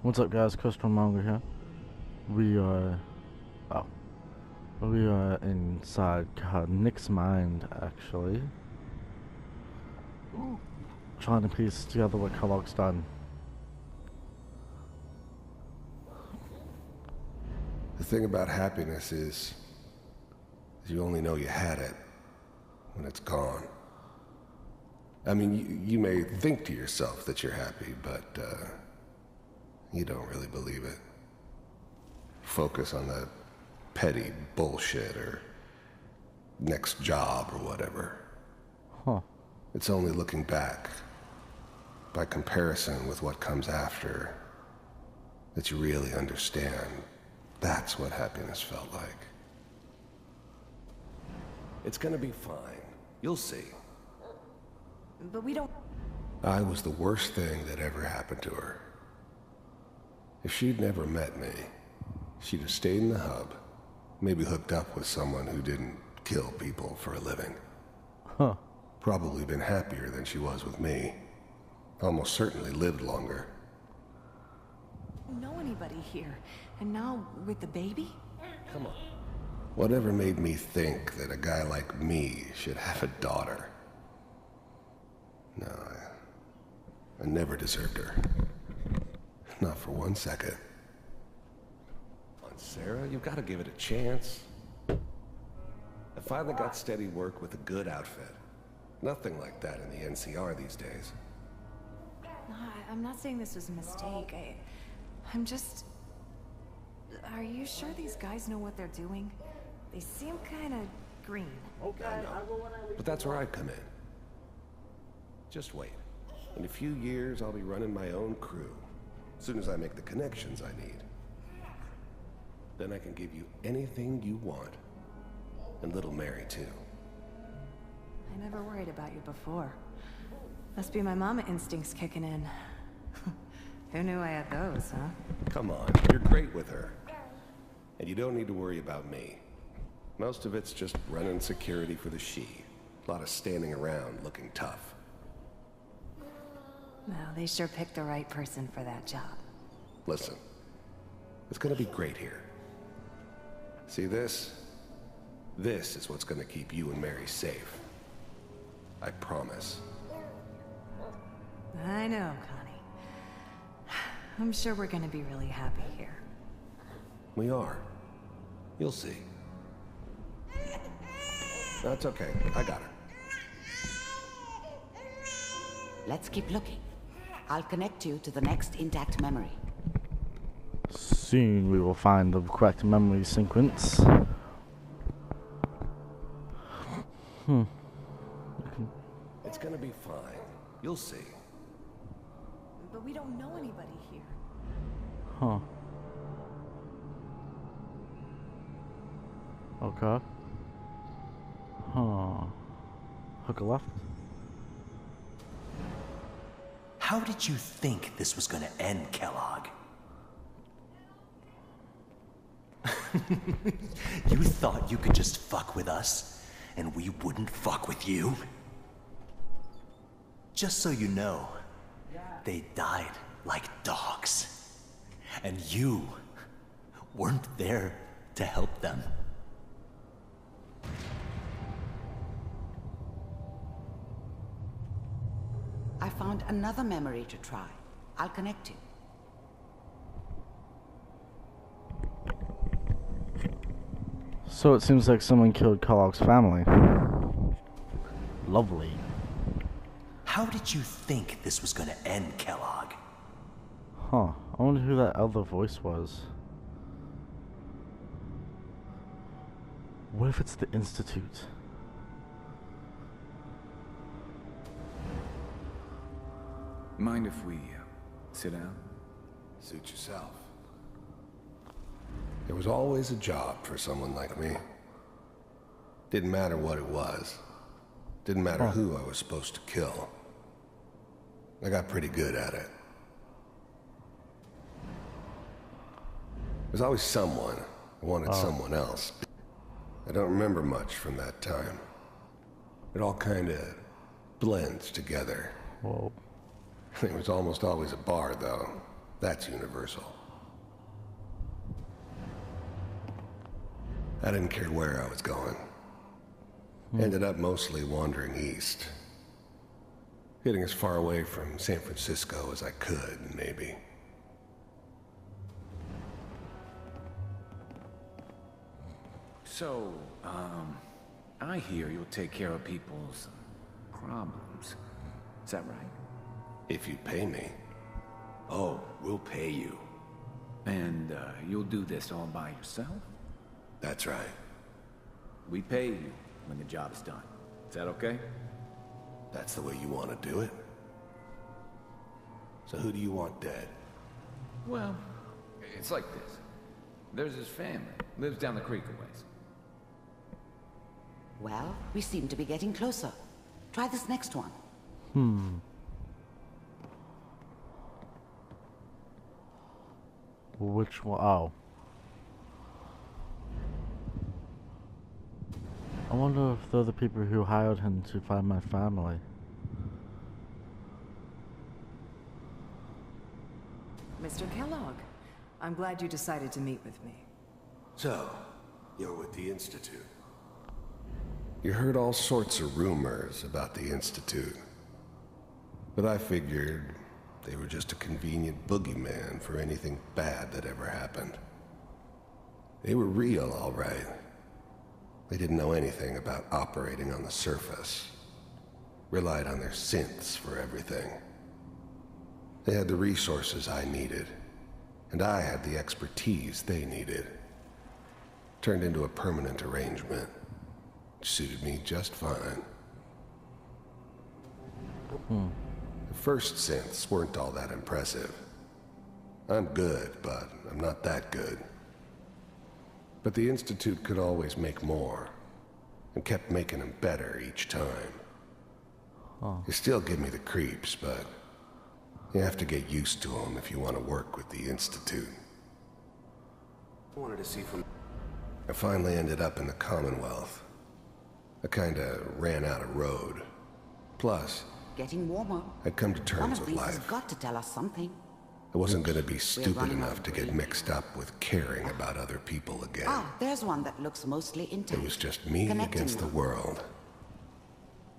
What's up, guys? CursedWarmonger here. We are, oh, we are inside Nick's mind, actually, trying to piece together what Kellogg's done. The thing about happiness is you only know you had it when it's gone. I mean, you may think to yourself that you're happy, but you don't really believe it. Focus on the petty bullshit or next job or whatever. Huh. It's only looking back, by comparison with what comes after, that you really understand. That's what happiness felt like. It's gonna be fine. You'll see. But we don't... I was the worst thing that ever happened to her. If she'd never met me, she'd have stayed in the hub, maybe hooked up with someone who didn't kill people for a living. Huh. Probably been happier than she was with me. Almost certainly lived longer. don't know anybody here. And now, with the baby? Come on. Whatever made me think that a guy like me should have a daughter? No, I never deserved her. Not for 1 second. Come on, Sarah, you've got to give it a chance. I finally got steady work with a good outfit. Nothing like that in the NCR these days. No, I'm not saying this was a mistake. I'm just... Are you sure these guys know what they're doing? They seem kind of green. Okay, I know. But that's where I come in. Just wait. In a few years, I'll be running my own crew. As soon as I make the connections I need. Then I can give you anything you want. And little Mary, too. I never worried about you before. Must be my mama instincts kicking in. Who knew I had those, huh? Come on, you're great with her. And you don't need to worry about me. Most of it's just running security for the she. A lot of standing around looking tough. Well, they sure picked the right person for that job. Listen, it's gonna be great here. See this? This is what's gonna keep you and Mary safe. I promise. I know, Connie. I'm sure we're gonna be really happy here. We are. You'll see. That's okay. I got her. Let's keep looking. I'll connect you to the next intact memory. Soon we will find the correct memory sequence. It's gonna be fine. You'll see. But we don't know anybody here. Huh. Okay. Huh. Hook a left? How did you think this was gonna end, Kellogg? You thought you could just fuck with us, and we wouldn't fuck with you? Just so you know, they died like dogs. And you weren't there to help them. I found another memory to try. I'll connect you. So it seems like someone killed Kellogg's family. Lovely. How did you think this was gonna end, Kellogg? Huh. I wonder who that other voice was. What if it's the Institute? Mind if we sit down? Suit yourself. There was always a job for someone like me. Didn't matter what it was. Didn't matter who I was supposed to kill. I got pretty good at it. There's always someone who wanted someone else. I don't remember much from that time. It all kind of blends together. Whoa. There was almost always a bar, though. That's universal. I didn't care where I was going. Ended up mostly wandering east. Getting as far away from San Francisco as I could, maybe. So, I hear you'll take care of people's problems. Is that right? If you pay me. Oh, we'll pay you. And, you'll do this all by yourself? That's right. We pay you when the job's done. Is that okay? That's the way you want to do it? So who do you want dead? Well, it's like this. There's his family. Lives down the creek a ways. Well, we seem to be getting closer. Try this next one. Which one? Oh. I wonder if they're the people who hired him to find my family. Mr. Kellogg, I'm glad you decided to meet with me. So, you're with the Institute. You heard all sorts of rumors about the Institute. But I figured they were just a convenient boogeyman for anything bad that ever happened. They were real, all right. They didn't know anything about operating on the surface. Relied on their synths for everything. They had the resources I needed, and I had the expertise they needed. Turned into a permanent arrangement, which suited me just fine. The first synths weren't all that impressive. I'm good, but I'm not that good. But the Institute could always make more, and kept making them better each time. They still give me the creeps, but you have to get used to them if you want to work with the Institute. I wanted to see from... I finally ended up in the Commonwealth. I kinda ran out of road. Plus, Getting warmer. I'd come to One terms of with these has life. got to tell us something. I wasn't gonna be stupid running enough out to of get breath. mixed up with caring about other people again. Ah, there's one that looks mostly intact. It was just me Connecting against the them. world.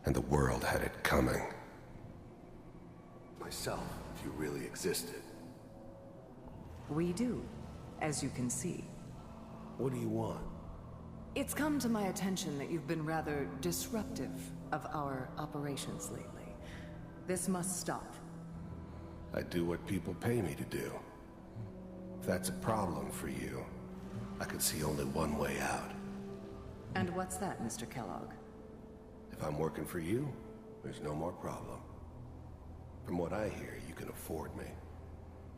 And the world had it coming. Myself, if you really existed. We do, as you can see. What do you want? It's come to my attention that you've been rather disruptive of our operations lately. This must stop. I do what people pay me to do. If that's a problem for you, I could see only one way out. And what's that, Mr. Kellogg? If I'm working for you, there's no more problem. From what I hear, you can afford me.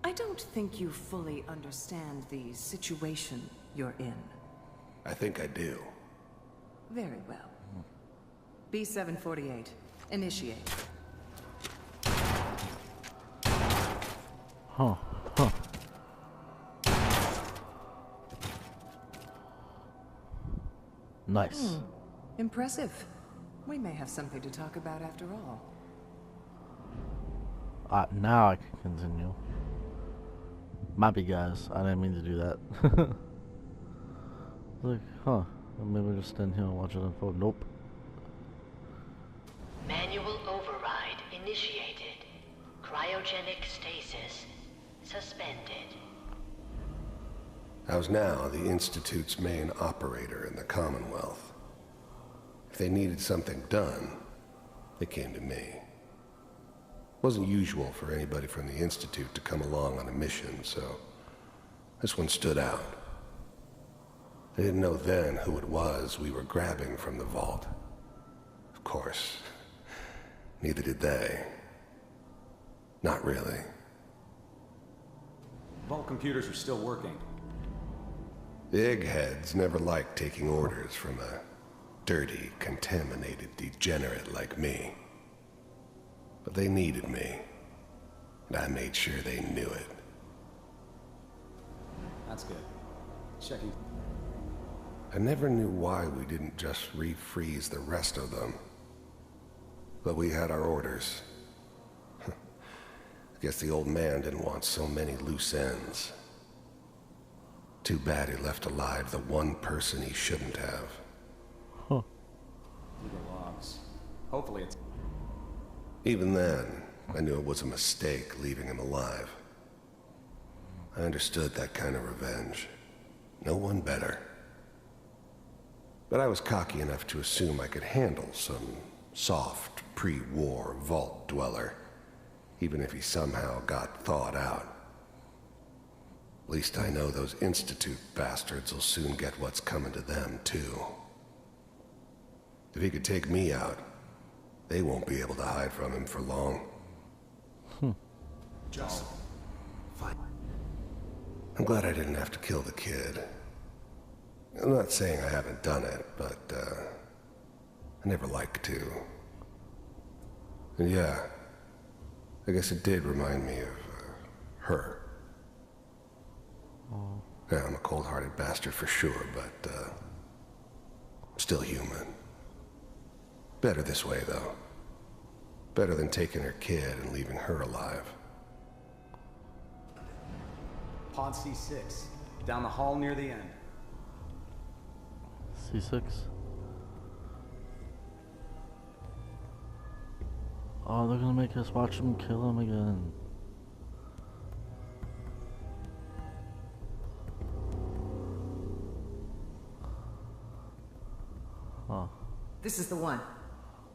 I don't think you fully understand the situation you're in. I think I do. Very well. B-748, initiate. Huh. Huh. Nice. Impressive. We may have something to talk about after all. Now I can continue. Might be, guys. I didn't mean to do that. Like, huh. Maybe I'll just stand here and watch it unfold. Nope. Manual override initiated. Cryogenic stasis suspended. I was now the Institute's main operator in the Commonwealth. If they needed something done, they came to me. Wasn't usual for anybody from the Institute to come along on a mission, so this one stood out. I didn't know then who it was we were grabbing from the vault. Of course, neither did they. Not really. Vault computers are still working. The eggheads never liked taking orders from a dirty, contaminated degenerate like me. But they needed me, and I made sure they knew it. That's good. Checking. I never knew why we didn't just refreeze the rest of them. But we had our orders. Guess the old man didn't want so many loose ends. Too bad he left alive the one person he shouldn't have. Huh. The logs. Hopefully it's... Even then, I knew it was a mistake leaving him alive. I understood that kind of revenge. No one better. But I was cocky enough to assume I could handle some soft, pre-war vault dweller, even if he somehow got thawed out. At least I know those Institute bastards will soon get what's coming to them, too. If he could take me out, they won't be able to hide from him for long. Just... Fine. I'm glad I didn't have to kill the kid. I'm not saying I haven't done it, but, I never like to. And yeah, I guess it did remind me of, her. Oh. Yeah, I'm a cold-hearted bastard for sure, but, I'm still human. Better this way, though. Better than taking her kid and leaving her alive. Pod C6. Down the hall near the end. C6. Oh, they're gonna make us watch him kill him again. Huh. This is the one.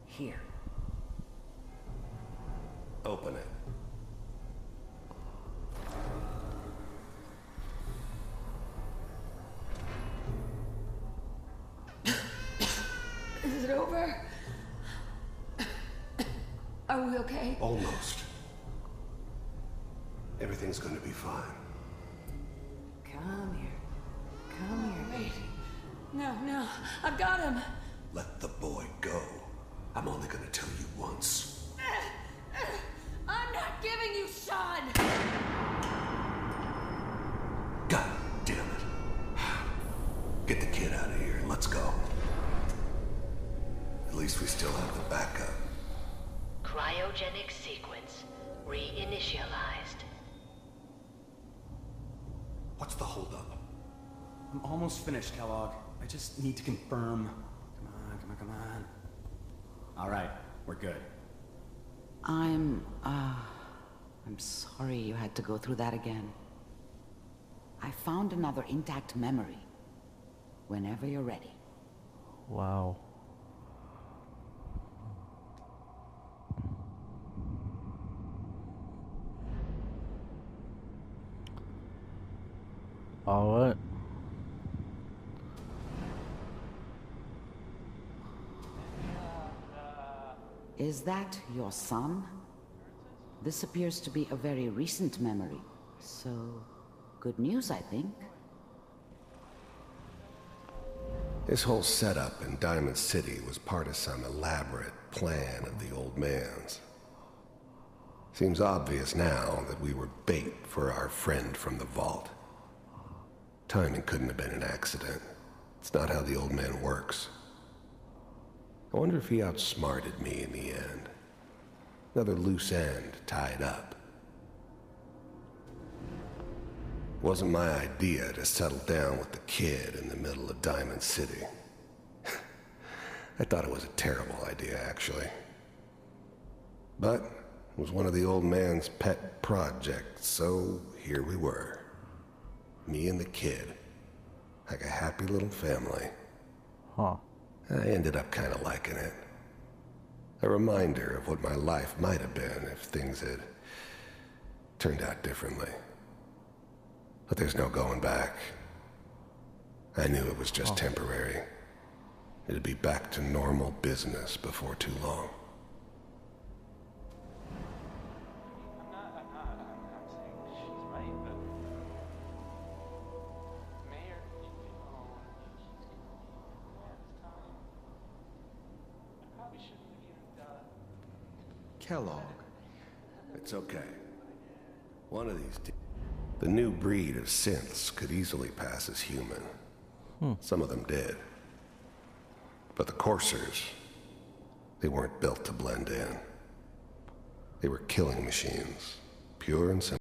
Here. Open it. Is it over? Are we okay? Almost. Everything's gonna be fine. Come here. Come here. Wait. No. I've got him. Let the boy go. I'm only gonna tell you once. I'm not giving you Shaun! God damn it. Get the kid out of here and let's go. At least we still have the backup. Cryogenic sequence reinitialized. What's the holdup? I'm almost finished, Kellogg. I just need to confirm. Come on. All right, we're good. I'm sorry you had to go through that again. I found another intact memory. Whenever you're ready. Wow. All right. Is that your son? This appears to be a very recent memory. So, good news, I think. This whole setup in Diamond City was part of some elaborate plan of the old man's. Seems obvious now that we were bait for our friend from the vault. Timing couldn't have been an accident. It's not how the old man works. I wonder if he outsmarted me in the end. Another loose end tied up. Wasn't my idea to settle down with the kid in the middle of Diamond City. I thought it was a terrible idea, actually. But it was one of the old man's pet projects, so here we were. Me and the kid. Like a happy little family. Huh. I ended up kind of liking it. A reminder of what my life might have been if things had turned out differently. But there's no going back. I knew it was just temporary. It'd be back to normal business before too long. Kellogg. It's okay. One of these the new breed of synths could easily pass as human. Some of them did. But the coursers, they weren't built to blend in. They were killing machines, pure and simple.